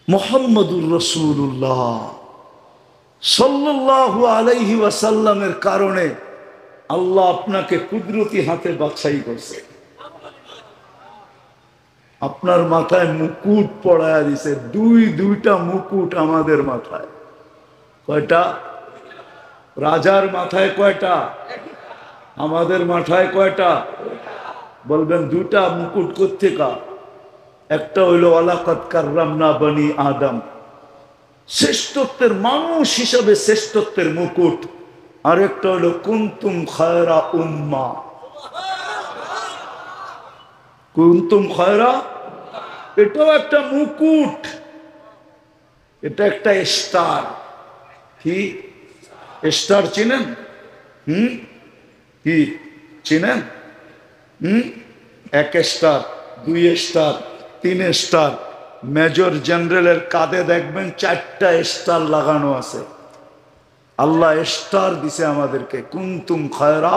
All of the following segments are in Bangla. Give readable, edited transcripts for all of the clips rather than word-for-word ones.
মুহাম্মদুর রাসূলুল্লাহ সাল্লাল্লাহু আলাইহি ওয়াসাল্লামের কারণে আল্লাহ আপনাকে কুদরতি হাতে বাছাই করছে। আপনার মাথায় মুকুট পড়ায়া দিছে, দুইটা মুকুট আমাদের মাথায়। কয়টা? রাজার মাথায় কয়টা? আমাদের মাথায় কয়টা? বলবেন দুইটা মুকুট কোত্থেকা? একটা হইল ওয়ালাকাদ কাররামনা বনি আদম, শ্রেষ্ঠত্বের মানুষ হিসাবে শ্রেষ্ঠত্বের মুকুট। আর একটা হলো কুনতুম খায়রা উম্মাহ, কুনতুম খায়রা, এটাও একটা মুকুট, এটা একটা স্টার। কি স্টার চিনেন? কি চিনেন? এক স্টার, দুই স্টার, তিন স্টার। মেজর জেনারেলের কাঁধে দেখবেন 4টা স্টার লাগানো আছে। আল্লাহ স্টার দিছে আমাদেরকে। কুনতুম খায়রা,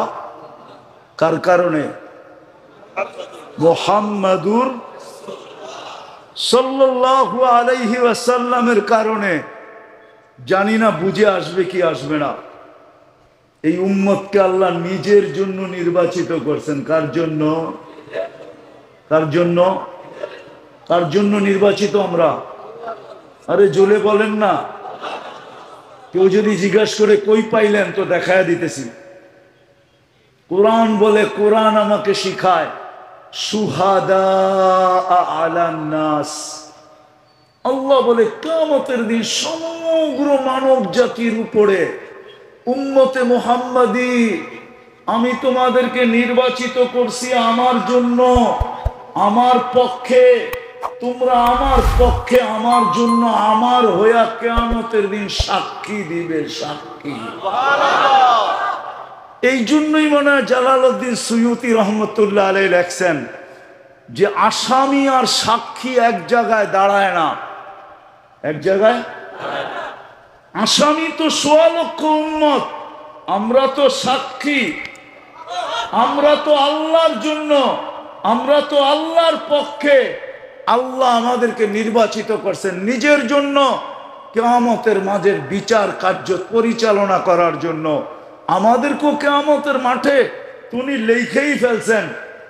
কার কারণে? মুহাম্মাদুর সাল্লাল্লাহু আলাইহি ওয়াসাল্লামের কারণে। জানি না বুঝে আসবে কি আসবে না। এই উম্মতকে আল্লাহ নিজের জন্য নির্বাচিত করছেন। কার জন্য? কার জন্য? কার জন্য নির্বাচিত আমরা? আরে জোরে বলেন না। কেউ যদি জিজ্ঞাসা করে কই পাইলেন, তো দেখায় দিতেছি। কোরআন বলে, কোরআন আমাকে শিখায় শুহাদা আলান নাস। আল্লাহ বলে কিয়ামতের দিন সমগ্র মানব জাতির উপরে উম্মতে মুহাম্মাদি আমি তোমাদেরকে নির্বাচিত করছি আমার জন্য, আমার পক্ষে। তোমরা আমার পক্ষে, আমার জন্য, আমার হইয়া কিয়ামতের দিন সাক্ষী দিবে, সাক্ষী। এই জন্যই মনে হয় জালালউদ্দিন সুয়ুতি রহমতুল্লাহ আলাইহি লেখছেন যে আসামি আর সাক্ষী এক জায়গায় দাঁড়ায় না। এক জায়গায় আসামি তো ১৬ লক্ষ উম্মত, আমরা তো সাক্ষী। আমরা তো আল্লাহর জন্য, আমরা তো আল্লাহর পক্ষে। আল্লাহ আমাদেরকে নির্বাচিত করছেন নিজের জন্য, কিয়ামতের মাঝের বিচার কার্য পরিচালনা করার জন্য। আমাদেরকেও কিয়ামতের মাঠে তিনি লিখেই ফেলছেন,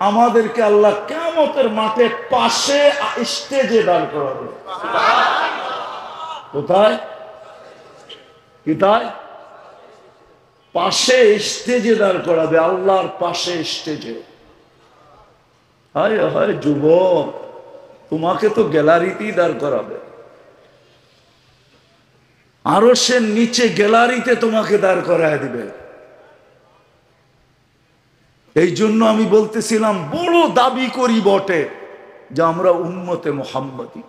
আমাদেরকে আল্লাহ কিয়ামতের মাঠে পাশে স্টেজে দাঁড় করাবে। কোথায়? কোথায়? পাশে স্টেজে দাঁড় করাবে, আল্লাহর পাশে স্টেজে। হায় হায় যুবক, তোমাকে তো গ্যালারিতেই দাঁড় করাবে। আরশের নিচে গ্যালারিতে তোমাকে দাঁড় করায় দিবে। এই জন্য আমি বলতেছিলাম, বড় দাবি করি বটে যে আমরা উম্মতে মুহাম্মাদি,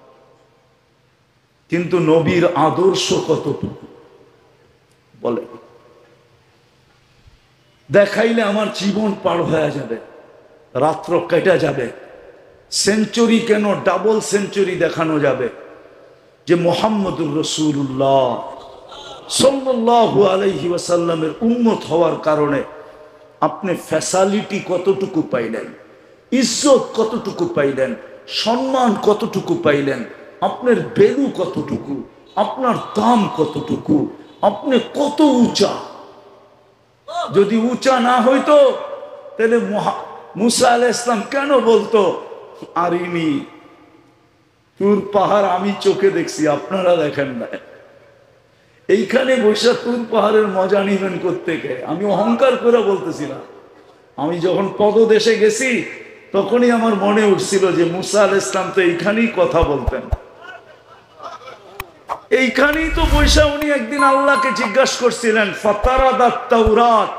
কিন্তু নবীর আদর্শ কতটুকু বলে দেখাইলে আমার জীবন পার হয়ে যাবে, রাত্র কেটে যাবে। সেঞ্চুরি কেন, ডাবল সেঞ্চুরি দেখানো যাবে যে মুহাম্মদুর রাসূলুল্লাহ সাল্লাল্লাহু আলাইহি ওয়াসাল্লামের উম্মত হওয়ার কারণে আপনি ফ্যাসিলিটি কতটুকু পাইলেন, ইজ্জত কতটুকু পাইলেন, সম্মান কতটুকু পাইলেন, আপনার ভ্যালু কতটুকু, আপনার দাম কতটুকু, আপনি কত উঁচা। যদি উঁচা না হইতো তাহলে মুসা আলাইহিস সালাম কেন বলতো আরিনি তুর পাহাড় আমি চোখে দেখছি, আপনারা দেখেন না। এইখানে বৈশা তুর পাহাড়ের মজা নিবেন কোত্থেকে? আমি অহংকার করে বলতেছিলাম। আমি যখন পদদেশে গেছি তখনই আমার মনে উঠছিল যে মুসা আলাইহিস সালাম তো এইখানেই কথা বলতেন, এইখানেই তো বৈশা উনি একদিন আল্লাহকে জিজ্ঞাসা করছিলেন। ফাতারাদাত তাওরাত,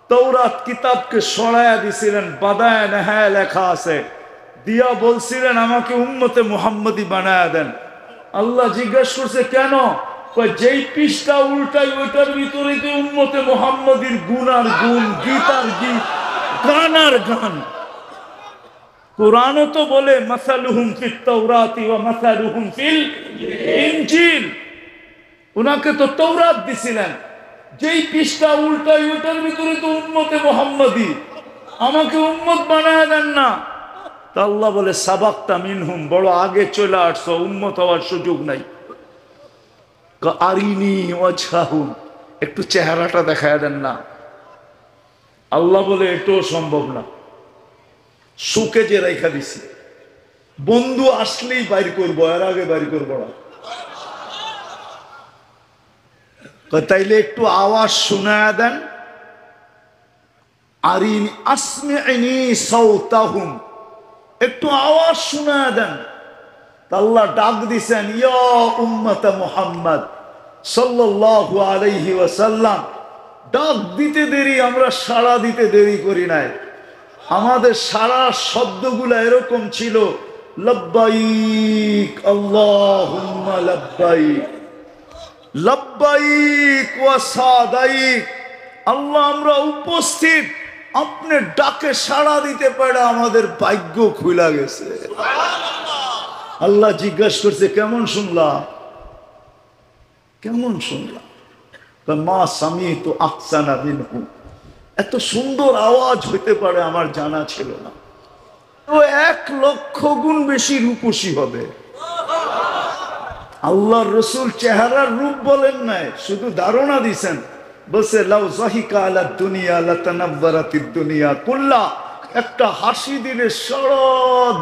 তৌরাত কিতাবকে সরায়া দিছিলেন, বাদায় নেহায় লেখা আছে, দিয়া বলছিলেন আমাকে উম্মতে মুহাম্মাদি বানায়া দেন। আল্লাহ জিজ্ঞাসা করছে কেন? যেই পৃষ্ঠা উল্টাই ওইটার ভিতরে তো উম্মতে মুহাম্মাদির গুণ আর গুণ, গীত আর গীত, গান আর গান। কোরআনও তো বলে মাসালুহুম ফিত তাওরাতি ওয়া মাসালুহুম ফিল ইনজিল। উনাকে তো তৌরাত দিছিলেন, যেই পৃষ্ঠা উল্টাই ওইটার ভিতরে তো উম্মতে মুহাম্মাদি, আমাকে উম্মত বানায়া দেন না। তা আল্লাহ বলে সাবাক্তা মিনহুম, বড় আগে চলে আসছো, উম্মত হওয়ার সুযোগ নাই। আরিনি ওয়াজহাহুম, একটু চেহারাটা দেখায় দেন না। আল্লাহ বলে এটাও সম্ভব না, সুকে যে রেখা দিছি, বন্ধু আসলেই বাইর করবো, এর আগে বাইর করবো না। তাইলে একটু আওয়াজ শোনায় দেন। আরিনি আসমিনি সাওতাহুম, একটু আওয়াজ শোনায় দেন। আল্লাহ ডাক দিছেন, ইয়া উম্মত মুহাম্মদ সাল্লাল্লাহু আলাইহি ওয়াসাল্লাম। ডাক দিতে দেরি, আমরা সাড়া দিতে দেরি করি নাই। আমাদের সারা শব্দগুলো এরকম ছিল, লব্বাইক আল্লাহুম্মা লব্বাইক, লব্বাইক ওয়া সাদাইক। আল্লাহ আমরা উপস্থিত, আপনি ডাকে সাড়া দিতে পারে আমাদের ভাগ্য খুলে গেছে। আল্লাহ জিজ্ঞাসা করছে, কেমন শুনলা, কেমন শুনলা? মা স্বামী তো আহসানা মিনহু, এত সুন্দর আওয়াজ হইতে পারে আমার জানা ছিল না। ও 1,00,000 গুণ বেশি রূপসী হবে। আল্লাহর রসুল চেহারার রূপ বলেন নাই, শুধু ধারণা দিছেন। বলছে লাউ যাহিকা আলা দুনিয়া লাতানাব্বারাতিদ দুনিয়া কুল্লা, একটা হাসি দিলে সারা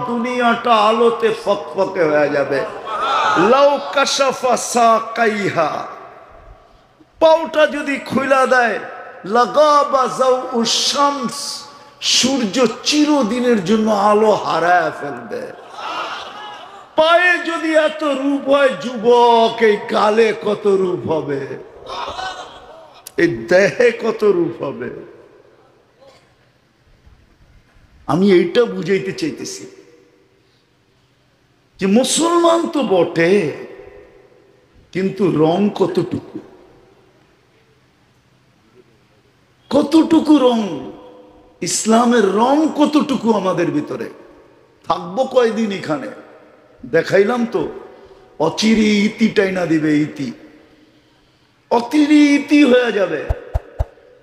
দুনিয়াটা আলোতে ফকফকে হয়ে যাবে। লাউ কাশাফা সাকাইহা, পাউটা যদি খুলা দেয়, লাগাবা যাউউশ শামস, সূর্য চিরদিনের জন্য আলো হারায় ফেলবে। পায়ে যদি এত রূপ হয় যুবক, এই গালে কত রূপ হবে, এই দেহে কত রূপ হবে। আমি এইটা বুঝাইতে চাইতেছি যে মুসলমান তো বটে, কিন্তু রং কতটুকু, কতটুকু রং, ইসলামের রং কতটুকু আমাদের ভিতরে। থাকবো কয়দিন এখানে, দেখাইলাম তো, অচিরি ইতি টাইনা দিবে, ইতি অতিরি ইতি হয়ে যাবে।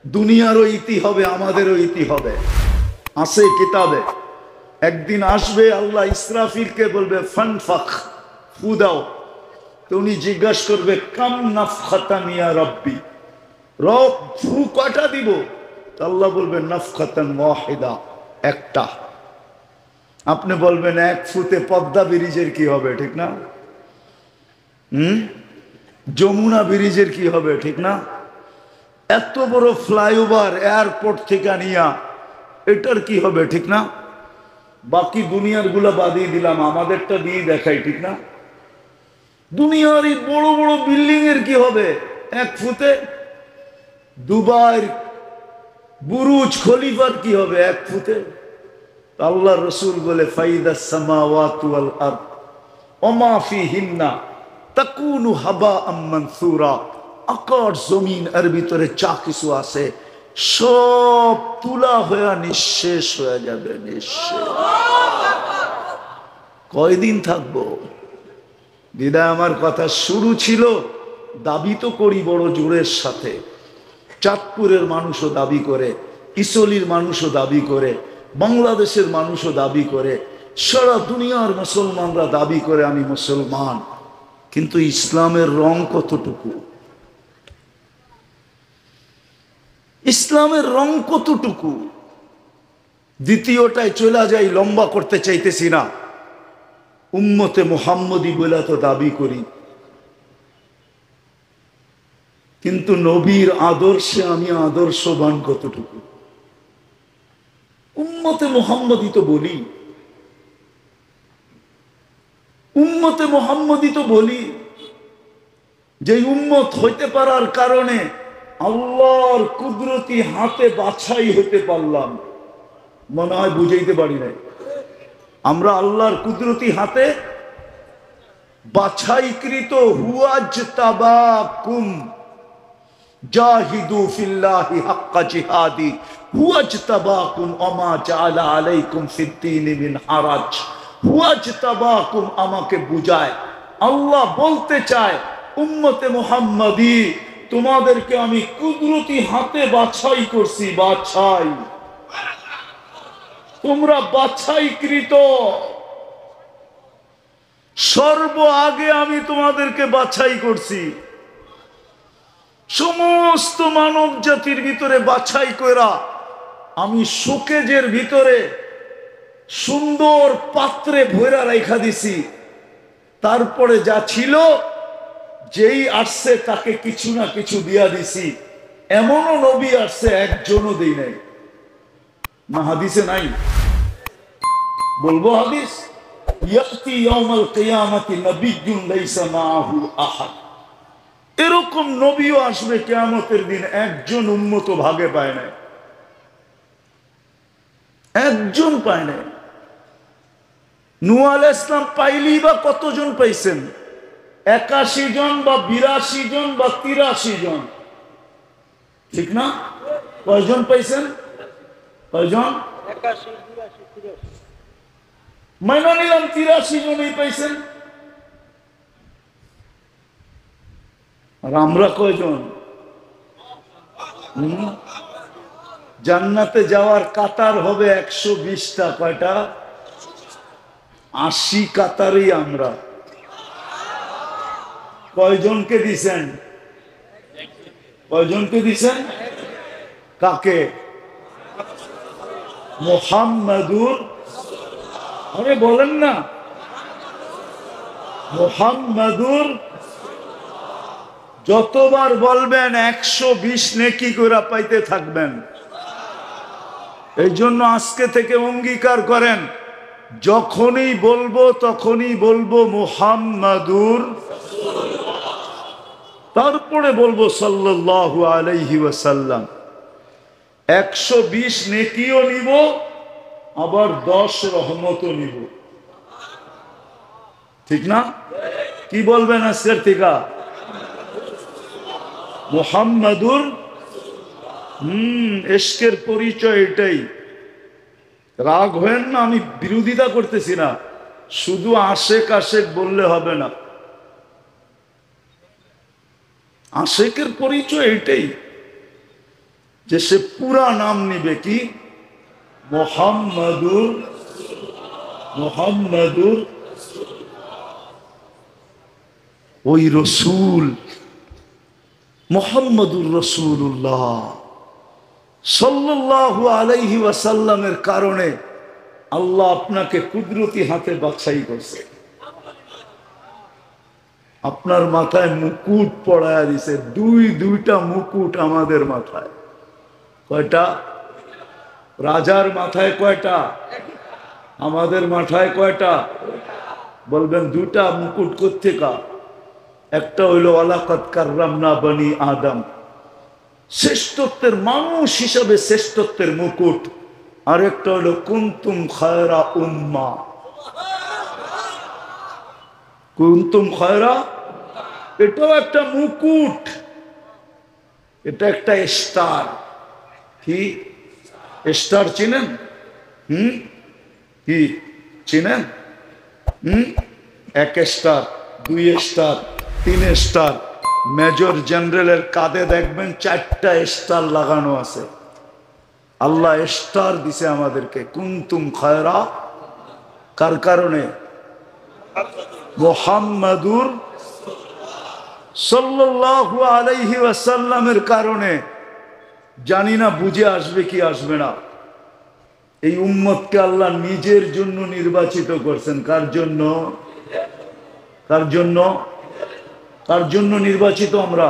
দুনিয়ারও ইতি হবে, আমাদেরও ইতি হবে। আছে কিতাবে, একদিন আসবে আল্লাহ ইসরাফিলকে বলবে ফানফাখ, ফু দাও। তো উনি জিজ্ঞাসা করবে কাম নাফখাতান ইয়া রব্বি, রব ফু কয়টা দিব? আল্লাহ বলবে নাফখাতান ওয়াহিদা, একটা। আপনি বলবেন এক ফুতে পদ্মা ব্রিজের কি হবে, ঠিক না? যমুনা ব্রিজের কি হবে, ঠিক না? এত বড় ফ্লাইওভার এয়ারপোর্ট থেকে নিয়া, এটার কি হবে, ঠিক না? বাকি দুনিয়ার গুলা বাদিয়ে দিলাম, আমাদেরটা দিয়ে দেখাই, ঠিক না? দুনিয়ার এই বড় বড় বিল্ডিং এর কি হবে এক ফুতে? দুবাই বুরুজ খলিফার কি হবে এক ফুতে? আল্লাহ রসুল বলে ফাইদাস সামাওয়াতু ওয়াল আরদ ওমা ফিহিন্না তাকুনু হাবাআম মানসুরা, আকাশ জমিন এর ভিতরে যা কিছু আছে সব তুলা হয়ে নিঃশেষ হয়ে যাবে, নিঃশেষ। কয়দিন থাকবো? বিদায় আমার কথা শুরু ছিল, দাবি তো করি বড় জোরের সাথে। চাঁদপুরের মানুষও দাবি করে, ইসলির মানুষও দাবি করে, বাংলাদেশের মানুষও দাবি করে, সারা দুনিয়ার মুসলমানরা দাবি করে আমি মুসলমান। কিন্তু ইসলামের রং কতটুকু? ইসলামের রং কতটুকু? দ্বিতীয়টায় চলে যাই, লম্বা করতে চাইতেছি না। উম্মতে মুহাম্মদী বলে তো দাবি করি, কিন্তু নবীর আদর্শে আমি আদর্শবান কতটুকু? উম্মতে মুহাম্মদী তো বলি, উম্মতে মুহাম্মদী তো বলি, যে উম্মত হইতে পারার কারণে আল্লাহর কুদরতি হাতে বাছাই হতে পারলাম। মনে হয় বুঝাইতে পারি নাই। আমরা আল্লাহর কুদরতি হাতে বাছাইকৃত, হুয়াজতাবাকুম জাহিদু ফিল্লাহি হাক্কা জিহাদি হুয়াজতাবাকুম ওমা জাআলা আলাইকুম ফিদ্দীনি মিন হারাজ। হুয়াজতাবাকুম আমাকে বুঝায়, আল্লাহ বলতে চায় উম্মতে মুহাম্মদী তোমাদেরকে আমি কুদরতি হাতে বাছাই করছি, বাছাই। তোমরা বাছাইকৃত, সর্ব আগে আমি তোমাদেরকে বাছাই করছি। সমস্ত মানব জাতির ভিতরে বাছাই কইরা আমি শোকেজের ভিতরে সুন্দর পাত্রে ভৈরা রাইখা দিছি। তারপরে যা ছিল, যেই আসছে তাকে কিছু না কিছু দিয়া দিছি। এমনও নবী আসছে একজনও দেই নাই। না হাদিসে নাই? বলবো হাদিস, ইয়াতি ইয়াউমাল কিয়ামাতি নাবিয়্যুন লাইসা মাআহু আহাদ। এরকম নবীও আসবে কিয়ামতের দিন, একজন উম্মত ভাগে পায় না, একজন পায় না। নূহ আলাইহিস সালাম পাইলি বা কতজন পাইছেন? 81 জন বা 82 জন বা 83 জন, ঠিক না? কয়জন পাইছেন? কয়জন? 81, 82, 83। মাইনা নিলাম 83 জনই পাইছেন। আর আমরা কয়জন? জান্নাতে যাওয়ার কাতার হবে 120টা। কয়টা? 80 কাতারই আমরা। কয়জনকে দিছেন? কয়জনকে দিছেন? কাকে? মুহাম্মাদুর, আরে বলেন না, মুহাম্মাদুর। যতবার বলবেন 120 নেকি করে পাইতে থাকবেন। এই জন্য আজকে থেকে অঙ্গীকার করেন, যখনই বলবো তখনই বলবো মুহাম্মাদুর, তারপরে বলবো সাল্লাল্লাহু আলাইহি ওয়াসাল্লাম। 120 নেকিও নিব, আবার 10 রহমতও নিব, ঠিক না? কি বলবেন আজকের থেকে? মুহাম্মাদুর। ইশকের পরিচয় এটাই। রাগ হয়েন না, আমি বিরোধিতা করতেছি না, শুধু আশেক আশেক বললে হবে না। আশেকের পরিচয় এটাই যে সে পুরা নাম নিবে, কি? মুহাম্মাদুর, মুহাম্মাদুর। ওই রসুল মুহাম্মাদুর রাসূলুল্লাহ সাল্লাল্লাহু আলাইহি ওয়াসাল্লামের কারণে আল্লাহ আপনাকে কুদরতি হাতে বাছাই করছে। আপনার মাথায় মুকুট পড়ায়া দিছে, দুইটা মুকুট আমাদের মাথায়। কয়টা? রাজার মাথায় কয়টা? আমাদের মাথায় কয়টা? বলবেন দুটা মুকুট কোত্থেকা? একটা হইল ওয়ালাকাদ কাররামনা বনি আদম, শ্রেষ্ঠত্বের মানুষ হিসাবে শ্রেষ্ঠত্বের মুকুট। আর একটা হইল কুনতুম খায়রা উম্মা, কুনতুম খায়রা, এটাও একটা মুকুট, এটা একটা স্টার। কি স্টার চিনেন? কি চিনেন? 1 স্টার, 2 স্টার, 3 স্টার। মেজর জেনারেলের কাঁধে দেখবেন 4টা স্টার লাগানো আছে। আল্লাহ স্টার দিছে আমাদেরকে। কুনতুম খায়রা, কার কারণে? মুহাম্মাদুর সাল্লাল্লাহু আলাইহি ওয়াসাল্লামের কারণে। জানি না বুঝে আসবে কি আসবে না। এই উম্মতকে আল্লাহ নিজের জন্য নির্বাচিত করছেন। কার জন্য? কার জন্য? কার জন্য নির্বাচিত আমরা?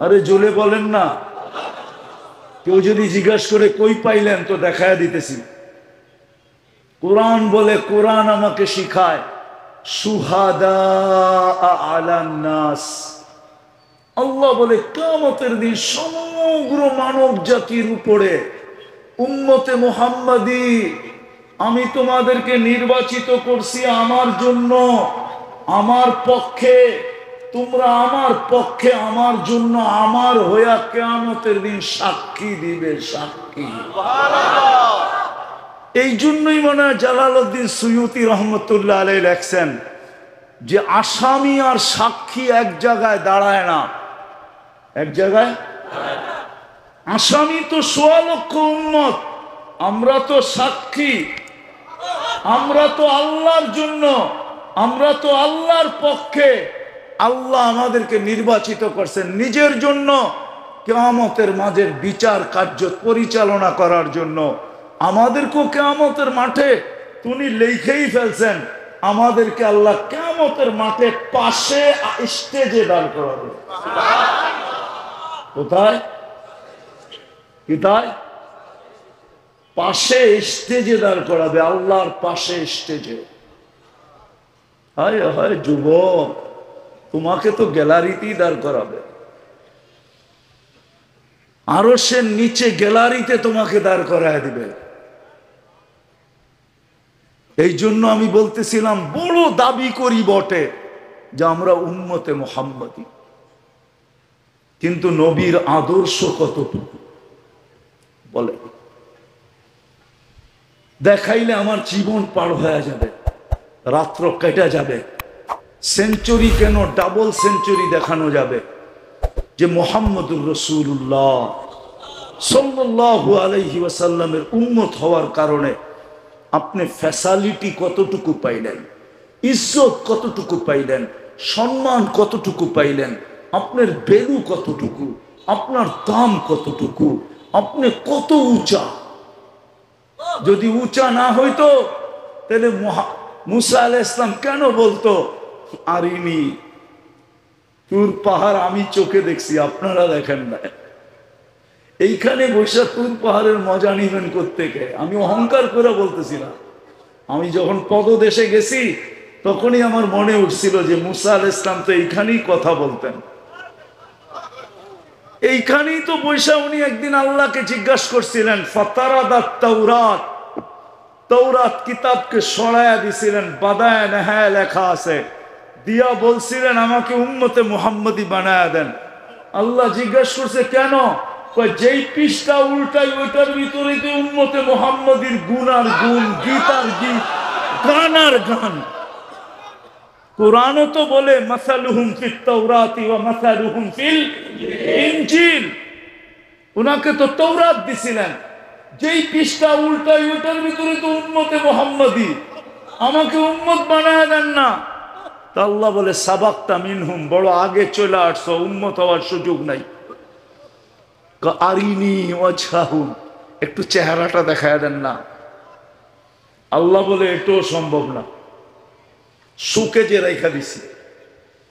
আরে জোরে বলেন না। কেউ যদি জিজ্ঞাসা করে কই পাইলেন, তো দেখায় দিতেছি। কোরআন বলে, কোরআন আমাকে শিখায় শুহাদা আলান নাস। আল্লাহ বলে কিয়ামতের দিন সমগ্র মানব জাতির উপরে উম্মতে মুহাম্মাদি আমি তোমাদেরকে নির্বাচিত করছি আমার জন্য, আমার পক্ষে। তোমরা আমার পক্ষে, আমার জন্য, আমার হইয়া কিয়ামতের দিন সাক্ষী দিবে, সাক্ষী। এই জন্যই মনে হয় জালালউদ্দিন সুয়ুতি রহমতুল্লাহ আলাইহি লেখছেন যে আসামি আর সাক্ষী এক জায়গায় দাঁড়ায় না। এক জায়গায় আসামি তো 1.25 লক্ষ উম্মত, আমরা তো সাক্ষী, আমরা তো আল্লাহর জন্য, আমরা তো আল্লাহর পক্ষে। আল্লাহ আমাদেরকে নির্বাচিত করছেন নিজের জন্য, কিয়ামতের মাঝের বিচার কার্য পরিচালনা করার জন্য। আমাদেরকেও কিয়ামতের মাঠে তিনি লিখেই ফেলছেন, আমাদেরকে আল্লাহ কিয়ামতের মাঠে পাশে স্টেজে দাঁড় করাবে। কোথায়? কোথায়? পাশে স্টেজে দাঁড় করাবে, আল্লাহর পাশে স্টেজে। হায় হায় যুবক, তোমাকে তো গ্যালারিতেই দাঁড় করাবে, আরো সে নিচে গ্যালারিতে তোমাকে দাঁড় করায় দিবে। এই জন্য আমি বলতেছিলাম, বড় দাবি করি বটে যে আমরা উম্মতে মুহাম্মদী, কিন্তু নবীর আদর্শ কতটুকু বলে দেখাইলে আমার জীবন পার হয়ে যাবে, রাত্র কেটে যাবে। সেঞ্চুরি কেন, ডাবল সেঞ্চুরি দেখানো যাবে যে মুহাম্মদুর রাসূলুল্লাহ সাল্লাল্লাহু আলাইহি ওয়াসাল্লামের উম্মত হওয়ার কারণে আপনি ফ্যাসিলিটি কতটুকু পাইলেন, ইজ্জত কতটুকু পাইলেন, সম্মান কতটুকু পাইলেন, আপনার ভ্যালু কতটুকু, আপনার দাম কতটুকু, আপনি কত উঁচা। যদি উঁচা না হইতো তাহলে মুসা আলাইহিস সালাম কেন বলতো, আরিনি তুর পাহাড় আমি চোখে দেখছি, আপনারা দেখেন না। এইখানে বৈশা তুর পাহাড়ের মজা নিবেন কোত্থেকে? আমি অহংকার করে বলতেছি না। আমি যখন পদদেশে গেছি তখনই আমার মনে উঠছিল যে মুসা আলাইহিস সালাম তো এইখানেই কথা বলতেন, এইখানেই তো বৈশা উনি একদিন আল্লাহকে জিজ্ঞাসা করছিলেন, ফাতারাদাত তাওরাত, তৌরাত কিতাবকে সরায়া দিছিলেন, বাদায় নেহায় লেখা আছে, দিয়া বলছিলেন আমাকে উম্মতে মুহাম্মদী বানায়া দেন। আল্লাহ জিজ্ঞাসা করছে কেন? যেই পৃষ্ঠা উল্টাই ওইটার ভিতরে তো উম্মতে মুহাম্মদীর গুণ আর গুণ, গীত আর গীত, গান আর গান। কোরআনও তো বলে মাসালুহুম ফিত তাওরাতি ওয়া মাসালুহুম ফিল ইনজিল। উনাকে তো তৌরাত দিছিলেন, যেই পৃষ্ঠা উল্টাই ওইটার ভিতরে তো উম্মতে মুহাম্মদী, আমাকে উম্মত বানায় দেন না। তা আল্লাহ বলে সাবাক্তা মিনহুম, বড় আগে চলে আসছো, উম্মত হওয়ার সুযোগ নাই। আরিনি ওয়াজহাহুম, একটু চেহারাটা দেখায় দেন না। আল্লাহ বলে এটাও সম্ভব না, সুকে যে রেখা দিছি,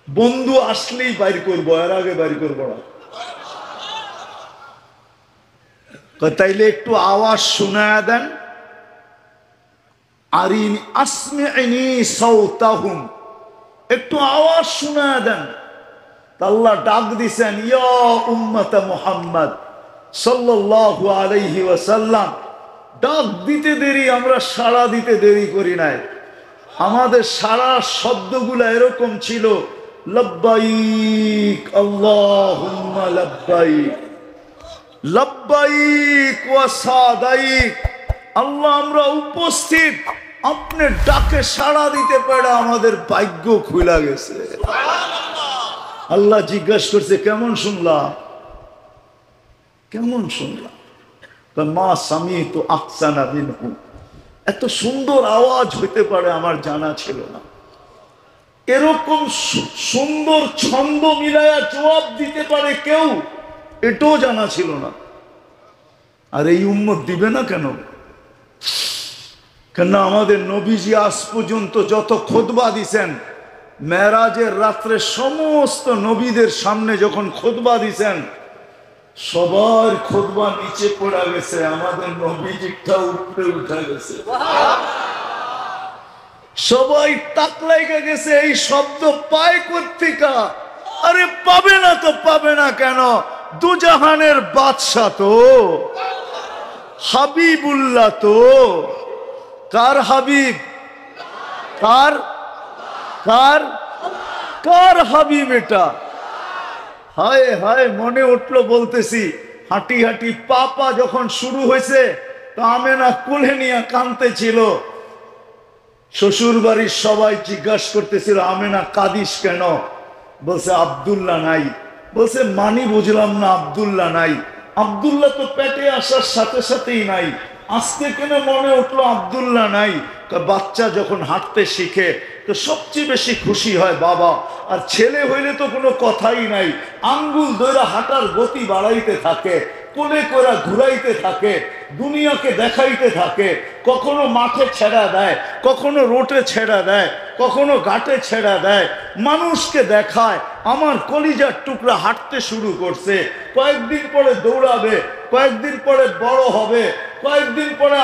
বন্ধু আসলেই বাইর করবো, এর আগে বাইর করবো না। তাইলে একটু আওয়াজ শোনায়া দেন। আরিনি আসমিনি সাওতাহুম, একটু আওয়াজ শোনায়া দেন। আল্লাহ ডাক দিছেন, ইয়া উম্মতে মুহাম্মদ সাল্লাল্লাহু আলাইহি ওয়াসাল্লাম। ডাক দিতে দেরি, আমরা সাড়া দিতে দেরি করি নাই। আমাদের সারা শব্দগুলো এরকম ছিল, লব্বাইক আল্লাহুম্মা লব্বাইক, লব্বাইক ওয়া সাদাইক। আল্লাহ আমরা উপস্থিত, আপনার ডাকে সাড়া দিতে পারে আমাদের ভাগ্য খুলে গেছে। আল্লাহ জিজ্ঞাসা করছে কেমন শুনলাম, কেমন শুনলাম? মা সামিতু আহসানা মিনহু, এত সুন্দর আওয়াজ হইতে পারে আমার জানা ছিল না। এরকম সুন্দর ছন্দ মিলায়া জবাব দিতে পারে কেউ, এটাও জানা ছিল না। আর এই উম্মত দিবে না কেন? কেন আমাদের নবীজি আজ পর্যন্ত যত খুতবা দিছেন, মেরাজের রাত্রে সমস্ত নবীদের সামনে যখন খুতবা দিছেন, সবার খুতবা নিচে পড়া গেছে, আমাদের নবীজিটা উপরে উঠা গেছে। সবাই তাক লাগা গেছে, এই শব্দ পায় কোত্থেকে? আরে পাবে না তো পাবে না কেন? দুজাহানের বাদশা তো, হাবিবুল্লাহ তো। কার হাবিব? কার কার কার হাবিব এটা? হায় হায়, মনে উঠলো বলতেছি, হাঁটি হাঁটি পাপা যখন শুরু হয়েছে তো আমেনা কোলে নিয়ে কাঁদতে ছিল। শ্বশুর বাড়ির সবাই জিজ্ঞাসা করতেছিল, আমেনা কাঁদিস কেন? বলছে আব্দুল্লাহ নাই। বলছে মানি বুঝলাম না, আব্দুল্লাহ নাই। আব্দুল্লাহ তো পেটে আসার সাথে সাথেই নাই, আজকে কেন মনে উঠলো আব্দুল্লাহ নাই? বাচ্চা যখন হাঁটতে শিখে তো সবচেয়ে বেশি খুশি হয় বাবা, আর ছেলে হইলে তো কোনো কথাই নাই, আঙ্গুল ধরে হাঁটার গতি বাড়াইতে থাকে, কোলে করে ঘুরাইতে থাকে, দুনিয়াকে দেখাইতে থাকে, কখনো মাঠে ছেড়া দেয়, কখনো রোটে ছেড়া দেয়, কখনো ঘাটে ছেড়া দেয়, মানুষকে দেখায়। আমার কলিজার টুকরা হাঁটতে শুরু করছে, কয়েকদিন পরে দৌড়াবে, কয়েকদিন পরে বড় হবে, কয়েকদিন পরে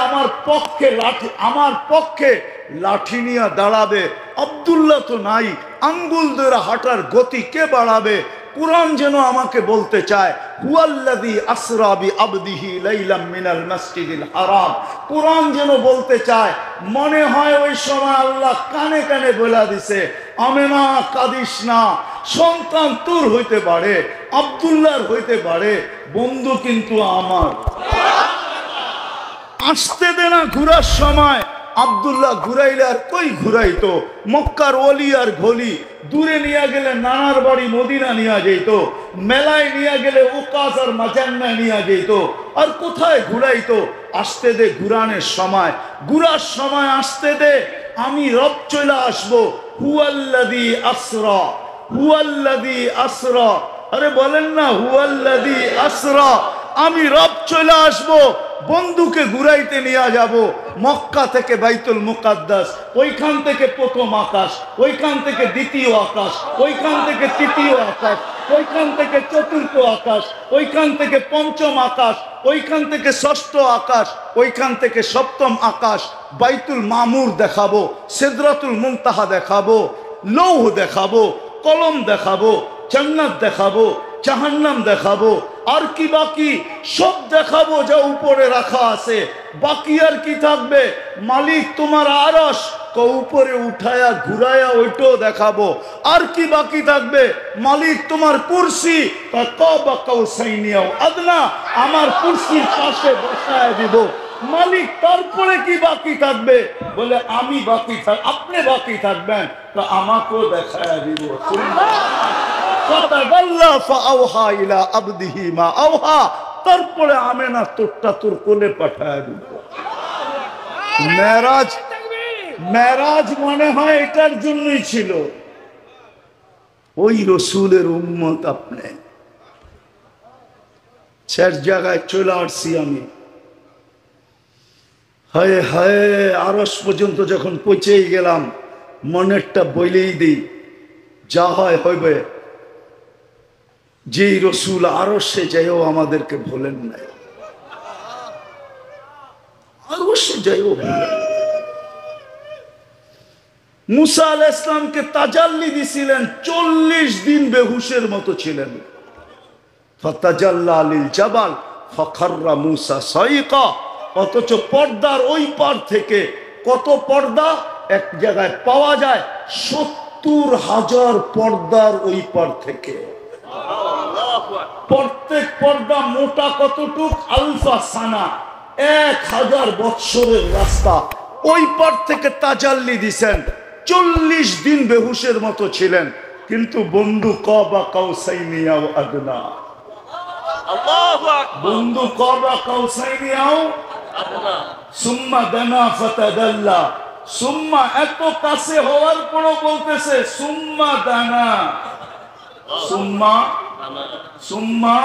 আমার পক্ষে লাঠি নিয়ে দাঁড়াবে। আব্দুল্লাহ তো নাই, আঙ্গুল ধরে হাঁটার গতি কে বাড়াবে? কুরআন যেন আমাকে বলতে চায়, হুয়াল্লাযী আসরা বিআবদিহি লাইলাম মিনাল মাসজিদিল হারাম। কুরআন যেন বলতে চায়, মনে হয় ওই সময় আল্লাহ কানে কানে বলে দিছে, আমেনা কাঁদিস না, সন্তান তোর হইতে পারে, আব্দুল্লাহর হইতে পারে, বন্ধু কিন্তু আমার। আসতে দে না ঘুরার সময়। আব্দুল্লাহ ঘুরাইলে আর কই ঘুরাইতো? মক্কার অলি আর গলি, দূরে নিয়ে গেলে নানার বাড়ি মদিনা নিয়ে যেত, মেলায় নিয়ে গেলে উকাস আর মাজান্নায় নিয়ে যেত, আর কোথায় ঘুরাইতো? আসতে দে ঘুরানের সময়, ঘুরার সময় আসতে দে, আমি রব চলে আসবো। হুয়াল্লাযী আসরা, হুয়াল্লাযী আসরা, আরে বলেন না হুয়াল্লাযী আসরা, আমি রব চলে আসবো, বন্ধুকে ঘুরাইতে নিয়ে যাব মক্কা থেকে বাইতুল মুকাদ্দাস, ওইখান থেকে প্রথম আকাশ, ওইখান থেকে দ্বিতীয় আকাশ, ওইখান থেকে তৃতীয় আকাশ, ওইখান থেকে চতুর্থ আকাশ, ওইখান থেকে পঞ্চম আকাশ, ওইখান থেকে ষষ্ঠ আকাশ, ওইখান থেকে সপ্তম আকাশ। বাইতুল মামুর দেখাবো, সিদরাতুল মুনতাহা দেখাবো, লৌহ দেখাবো, কলম দেখাবো, জান্নাত দেখাবো, জাহান্নাম দেখাবো, আর কি বাকি? সব দেখাবো যা উপরে রাখা আছে। বাকি আর কি থাকবে? মালিক তোমার আরশ উপরে উঠায়া ঘুরায়া ওইটাও দেখাবো। আর কি বাকি থাকবে? মালিক তোমার কুরসি আদনা, আমার কুরসির পাশে বসায় দিব। মালিক তারপরে কি বাকি থাকবে? বলে আমি বাকি আপনি বাকি থাকবেন, তো আমাকেও দেখায় দিব। তারপরে আমেনা তোরটা তোর কোলে পাঠায় দিব। মেরাজ মনে হয় এটার জন্যই ছিল। ওই রসুলের উম্মত আপনি। শেষ জায়গায় চলে আসছি আমি। হায় হায়, আরশ পর্যন্ত যখন পৌঁছেই গেলাম, মনেরটা বইলেই দিই, যা হয় হইবে। যে রসুল আরশে যাইও আমাদেরকে ভোলেন নাই, আরশে যাইও ভোলেন। মুসা আলাইহিস সালামকে তাজাল্লি দিছিলেন, 40 দিন বেহুশের মতো ছিলেন। ফাতাজাল্লা লিল জাবাল ফাখাররা মুসা সাইকা। অথচ পর্দার ওই পার থেকে, কত পর্দা এক জায়গায় পাওয়া যায়, 70,000 পর্দার ওই পার থেকে। প্রত্যেক পর্দা মোটা কতটুক? আলফা সানা, 1000 বৎসরের রাস্তা। ওই পার থেকে তাজাল্লি দিছেন, 40 দিন বেহুশের মতো ছিলেন। কিন্তু বন্ধু কাবা কাউসাইনি আও আদনা, বন্ধু কাবা কাউসাইনি আও আদনা, সুম্মা দানা ফাতাদাল্লা, সুম্মা এত কাছে হওয়ার পরও বলতেছে সুম্মা দানা, সুম্মা সুম্মা।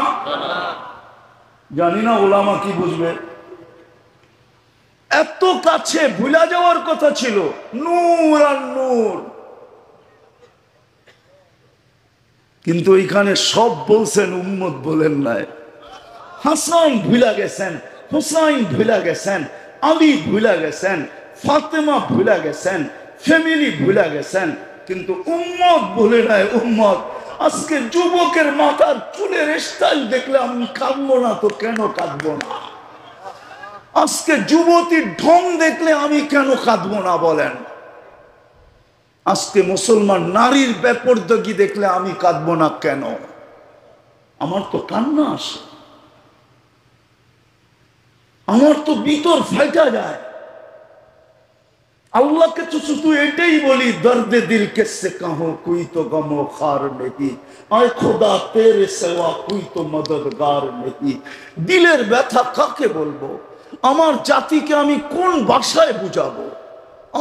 জানি না ওলামা কি বুঝবে। এত কাছে ভুলা যাওয়ার কথা ছিল, নূর আর নূর। কিন্তু এখানে সব বলছেন, উম্মত বলেন নাই। হাসান ভুলা গেছেন, হুসাইন ভুলা গেছেন, আলী ভুলা গেছেন, ফাতেমা ভুলা গেছেন, ফ্যামিলি ভুলা গেছেন, কিন্তু উম্মত ভুলে নাই। উম্মত আজকে যুবকের মাথার চুলের স্টাইল দেখলে আমি কাঁদবো না তো কেন কাঁদবো না? আজকে যুবতীর ঢং দেখলে আমি কেন কাঁদবো না বলেন? আজকে মুসলমান নারীর বেপরদগি দেখলে আমি কাঁদবো না কেন? আমার তো কান্না আসে, আমার তো ভিতর ফাইটা যায়। আল্লাহকে তো শুধু এটাই বলি, দর্দে দিল কিসসে কাহো, কোই তো গমো খার নেহি, আয় খোদা তেরে সেওয়া কোই তো মদদগার নেহি। দিলের ব্যথা কাকে বলবো? আমার জাতিকে আমি কোন ভাষায় বুঝাবো?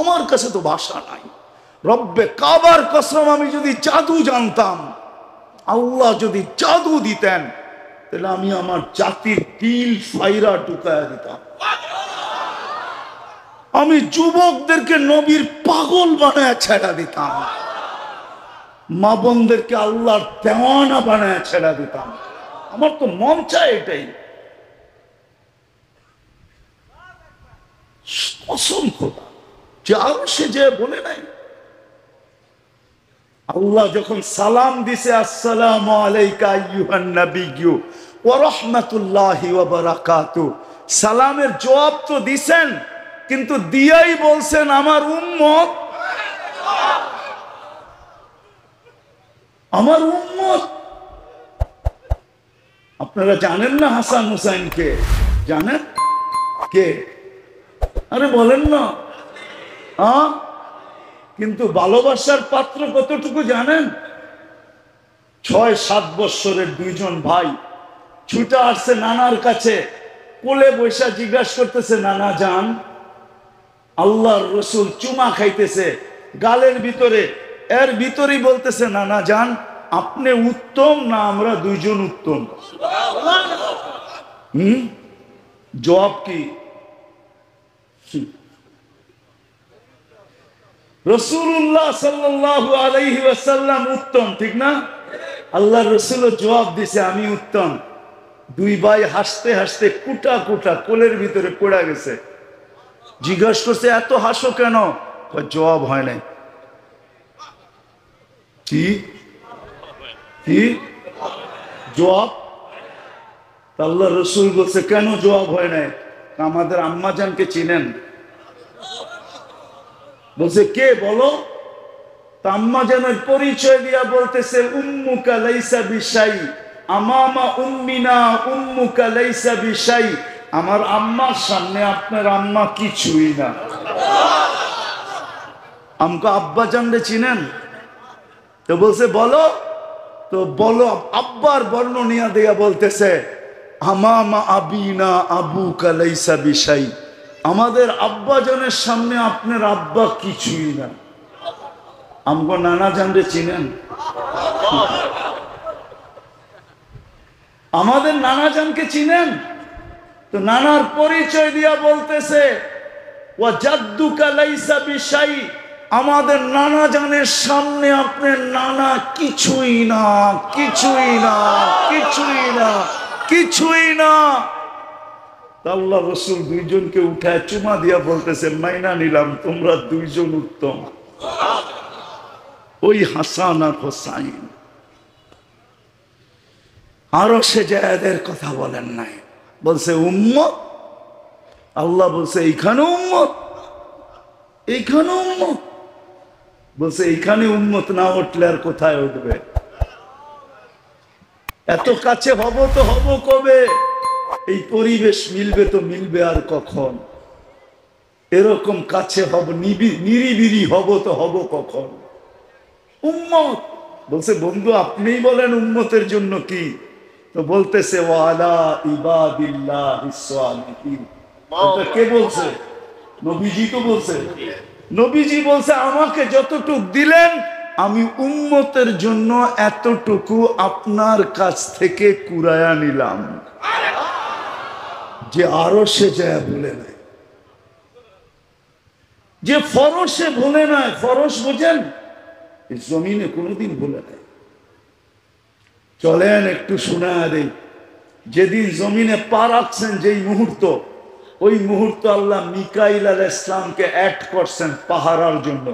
আমার কাছে তো ভাষা নাই। রব্বে কাবার কসম, আমি যদি জাদু জানতাম, আল্লাহ যদি জাদু দিতেন, তাহলে আমি আমার জাতির দিল ফাইরা ঢুকায়া দিতাম। আমি যুবকদেরকে নবীর পাগল বানায় ছেড়া দিতাম, মা বোনদেরকে আল্লাহর দেওয়ানা বানায় ছেড়া দিতাম। আমার তো মন চায় এটাই। অসংখ্য যে আরো সে যে বলে নাই, আল্লাহ যখন সালাম দিছে, আসসালামু আলাইকা আইয়ুহান নাবিয়্যু ওয়া রাহমাতুল্লাহি ওয়া বারাকাতুহু, সালামের জবাব তো দিছেন, কিন্তু দিয়াই বলছেন আমার উম্মত, আমার উম্মত। আপনারা জানেন না হাসান হুসাইনকে? জানেন কে? আরে বলেন না। কিন্তু ভালোবাসার পাত্র কতটুকু জানেন? 6-7 বৎসরের দুইজন ভাই ছুটে আসছে নানার কাছে, কোলে বৈশা জিজ্ঞাসা করতেছে, নানা যান, আল্লাহর রসুল চুমা খাইতেছে গালের ভিতরে, এর ভিতরেই বলতেছে, নানা যান, আপনি উত্তম না আমরা দুইজন উত্তম? জবাব কি? রাসূলুল্লাহ সাল্লাল্লাহু আলাইহি ওয়াসাল্লাম উত্তম, ঠিক না? আল্লাহর রাসূলও জবাব দিছে, আমি উত্তম। দুই ভাই হাসতে হাসতে কুটা কুটা কোলের ভিতরে পড়ে গেছে। জিজ্ঞাসা করছে, এত হাসো কেন? জবাব হয় নাই। কি কি জবাব? আল্লাহর রাসূল বলছে, কেন জবাব হয় নাই? আমাদের আম্মা জানকে চিনেন? বলছে, কে বলো? আম্মা জানের পরিচয় দিয়া বলতেছে, উম্মুকা লাইসা বিশাই আমামা উম্মিনা উম্মুকা লাইসা বিশাই, আমার আম্মার সামনে আপনার আম্মা কিছুই না। আমকে আব্বা জানলে চিনেন? তো বলছে বলো, তো বলো। আব্বার বর্ণনিয়া দিয়া বলতেছে, আমামা আবিনা আবুকা লাইসা বিশাই, আমাদের আব্বা জানের সামনে আপনার আব্বা কিছুই না। আমগো নানা জানলে চিনেন? আমাদের নানা জানকে চিনেন? তো নানার পরিচয় দিয়া বলতেছে, ওয়া জাদ্দুকা লাইসা বিশাই, আমাদের নানা জানের সামনে আপনার নানা কিছুই না, কিছুই না, কিছুই না, কিছুই না। আল্লাহ রসুল দুইজনকে উঠায় চুমা দিয়া বলতেছে, মাইনা নিলাম, তোমরা দুইজন উত্তম। ওই হাসান আর হোসাইন। আরো সে জায়দের কথা বলেন নাই, বলছে উম্মত। আল্লাহ বলছে, এইখানে উম্মত, এইখানে উম্মত। বলছে, এইখানে উম্মত না উঠলে আর কোথায় উঠবে? এত কাছে হব তো হব কবে? এই পরিবেশ মিলবে তো মিলবে আর কখন? এরকম কাছে হব, নিরিবিরি হব তো হব কখন? উম্মত। বলছে, বন্ধু আপনিই বলেন উম্মতের জন্য কি? তো বলতেছে, ওয়ালা ইবাদিল্লাহিস সালিহিন। এটা কে বলছে? নবীজি তো বলছে। নবীজি বলছে, আমাকে যতটুক দিলেন আমি উম্মতের জন্য এতটুকু আপনার কাছ থেকে কুরায়া নিলাম। যে আরো সে যায় বলে নাই, যে ফরসে বলে নাই। ফরস বোঝেন? জমিনে কোনোদিন বলে নাই। চলেন একটু শোনা দেই। যেদিন জমিনে পা রাখছেন যেই মুহূর্ত, ওই মুহূর্ত আল্লাহ মিকাইল আলাইহিস সালামকে অ্যাড করছেন পাহারার জন্য।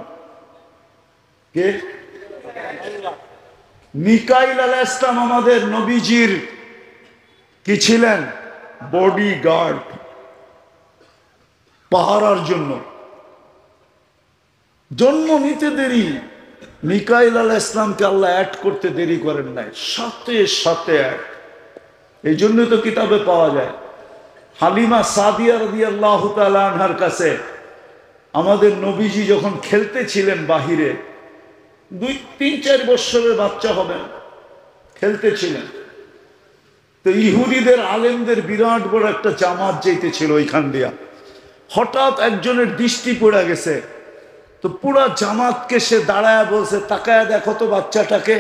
কে? মিকাইল আলাইহিস সালাম আমাদের নবীজির কি ছিলেন? বডি গার্ড, পাহারার জন্য। জন্ম নিতে দেরি, মিকাইল আলাইহিস সালামকে আল্লাহ অ্যাড করতে দেরি করেন নাই, সাথে সাথে অ্যাড। এই জন্য তো কিতাবে পাওয়া যায়, হালিমা সাদিয়া রাদিয়াল্লাহু তাআলা আনহার কাছে আমাদের নবীজি যখন খেলতে ছিলেন বাহিরে, 2-3-4 বৎসরের বাচ্চা হবেন, খেলতে ছিলেন। তো ইহুদিদের আলেমদের বিরাট বড় একটা জামাত যাইতেছিল ওইখান দিয়া। হঠাৎ একজনের দৃষ্টি পড়ে গেছে, তো পুরা জামাতকে সে দাঁড়ায় বলছে, তাকায় দেখো তো বাচ্চাটাকে,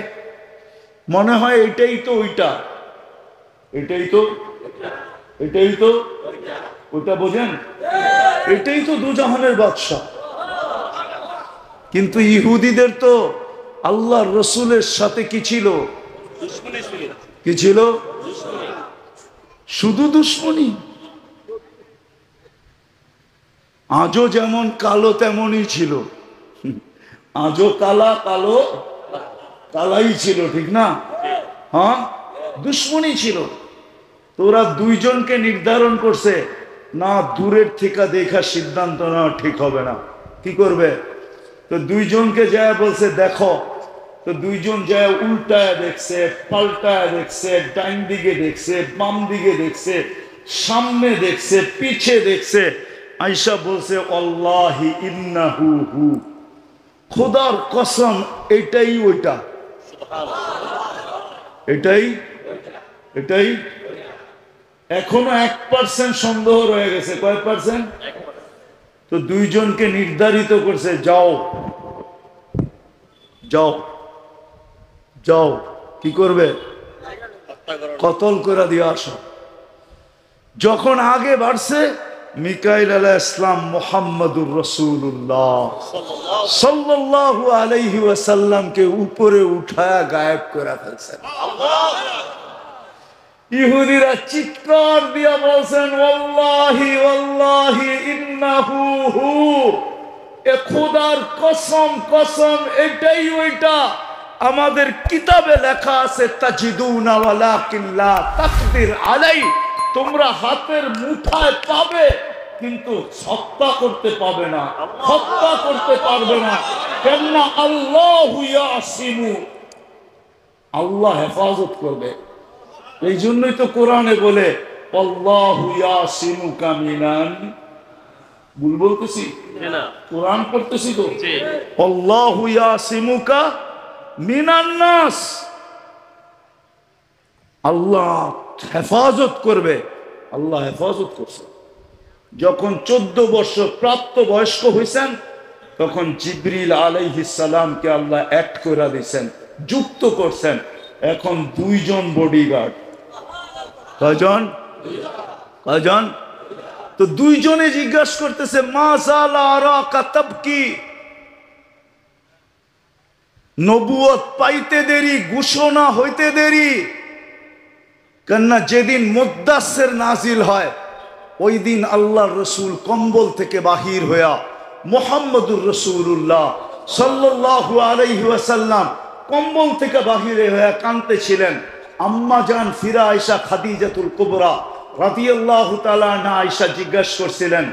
মনে হয় এটাই তো ওইটা, এটাই তো ওইটা, বোঝেন, এটাই তো দুজাহানের বাদশাহ। কিন্তু ইহুদিদের তো আল্লাহর রসুলের সাথে কি ছিল? কি ছিল? শুধু দুশ্মনী। আজও যেমন কালো তেমনই ছিল, আজও কালো কালাই ছিল, ঠিক না? হ্যাঁ, দুশ্মনী ছিল। তোরা দুইজনকে নির্ধারণ করছে, না দূরের থেকে দেখা সিদ্ধান্ত নেওয়া ঠিক হবে না, কি করবে? তো দুইজনকে যায় বলছে দেখো, তো দুইজন যায় উল্টায় দেখছে, পাল্টায় দেখছে, ডাইন দিকে দেখছে, বাম দিকে দেখছে, সামনে দেখছে, পিছে দেখছে। আয়েশা বলছে আল্লাহি ইন্নাহু হু, খোদার কসম এটাই ওইটা, এটাই। এখনো 1% সন্দেহ রয়ে গেছে। কয় পার্সেন্ট? তো দুইজনকে নির্ধারিত করছে, যাও, কি করবে? কতল করে দিয়ে আসো। যখন আগে বাড়ছে, মিকাইল আলাইহিস সালাম মুহাম্মদুর রাসূলুল্লাহ সাল্লাল্লাহু আলাইহি ওয়াসাল্লামকে উপরে উঠায়া গায়েব করে ফেলছেন। ইহুদিরা চিৎকার দিয়া বলছেন ওয়াল্লাহি ইন্নাহু হু, এ খোদার কসম এটাই ওইটা। আমাদের কিতাবে লেখা আছে তাজিদুনা ওয়ালাকিন লা তাকদির আলাই, তোমরা হাতের মুঠায় পাবে কিন্তু হত্যা করতে পারবে না, কেননা আল্লাহু ইয়াসিমু, আল্লাহ হেফাজত করবে। এই জন্যই তো কোরআনে বলে আল্লাহু ইয়াসিমুকা মিনান, বলতেছি কোরআন পড়তেছি তো, আল্লাহু ইয়াসিমুকা মিনান নাস, আল্লাহ হেফাজত করবে। আল্লাহ হেফাজত করছে। যখন 14 বছর প্রাপ্ত বয়স্ক হয়েছেন, তখন জিবরিল আলাইহিস সালামকে আল্লাহ অ্যাক্ট করে দিয়েছেন, যুক্ত করছেন। এখন 2 জন বডিগার্ড। কয়জন? তো 2 জনে জিজ্ঞাসা করতেছে মা জালা আরাকা তাবকি, নবুয়ত পাইতে দেরি, ঘোষণা হইতে দেরি। কেননা যেদিন মুদ্দাসসির নাজিল হয়, ওই দিন আল্লাহর রসুল কম্বল থেকে বাহির হইয়া মুহাম্মদুর রাসূলুল্লাহ সাল্লাল্লাহু আলাইহি ওয়াসাল্লাম কম্বল থেকে বাহিরে হইয়া কাঁদতেছিলেন। আম্মা জান ফিরা আয়েশা খাদিজাতুল কুবরা রাদিয়াল্লাহু তাআলা আনহা আয়েশা জিজ্ঞাসা করছিলেন,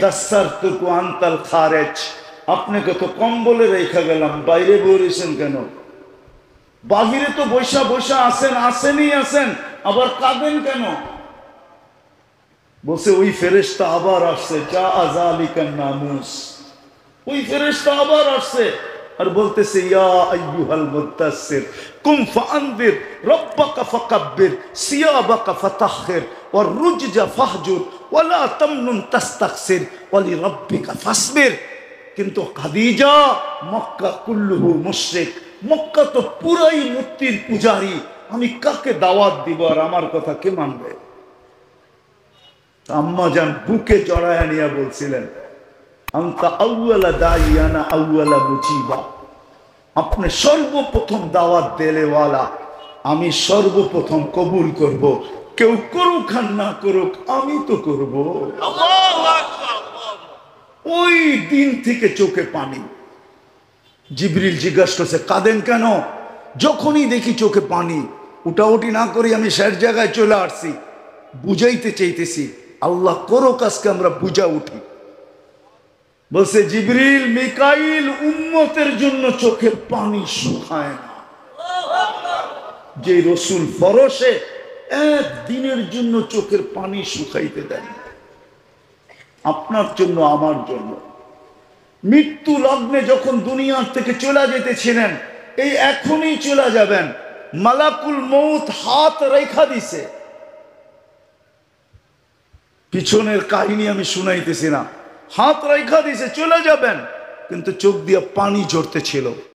দাসসারতুকু আনতাল খারেজ, আপনাকে তো কম্বলে রেখে গেলাম, বাইরে বেরিয়েছেন কেন? বাহিরে তো বৈশা আসেন, আবার কাঁদেন কেন? বলছে ওই ফেরেশতা আবার আসছে, যা আযালিকান নামুস, ওই ফেরেশতা আবার আসছে আর বলতেছে ইয়া আইয়ুহাল মুদ্দাসসির কুম ফাআনদির রাব্বাকা ফাকাব্বির সিয়াবাকা ফাতাহহির ওয়ার রুজজা ফাহজুর ওয়ালা তামনুন তাস্তাকসির ওয়ালি রাব্বিকা ফাসবির। কিন্তু খাদিজা মক্কা কুল্লুহু মুশরিক, মক্কা তো পুরাই মূর্তির পূজারী, আমি কাকে দাওয়াত দিব আর আমার কথা কে মানবে? আম্মা জান বুকে জড়ায় নিয়ে বলছিলেন আনতা আউয়ালা দাইয়ানা আউয়ালা মুজিবা, আপনি সর্বপ্রথম দাওয়াত দেলেওয়ালা, আমি সর্বপ্রথম কবুল করব, কেউ করুক আর না করুক আমি তো করব। ওই দিন থেকে চোখে পানি। জিবরিল জিজ্ঞাসা করছে কাঁদেন কেন? যখনই দেখি চোখে পানি, উঠাউঠি না করি আমি শেষ জায়গায় চলে আসছি, বুঝাইতে চাইতেছি আল্লাহ করো কাজকে আমরা বুঝা উঠি। বলছে জিবরিল মিকাইল উম্মতের জন্য চোখের পানি শুকায় না, যে রসুল ফরসে একদিনের জন্য চোখের পানি শুকাইতে দেন, আপনার জন্য আমার জন্য। মৃত্যু লগ্নে যখন দুনিয়ার থেকে চলে যেতেছিলেন, এই এখনই চলে যাবেন, মালাকুল মউত হাত রেখা দিছে, পিছনের কাহিনী আমি শুনাইতেছি না, হাত রাইখা দিছে চলে যাবেন, কিন্তু চোখ দিয়ে পানি ঝরতে ছিল।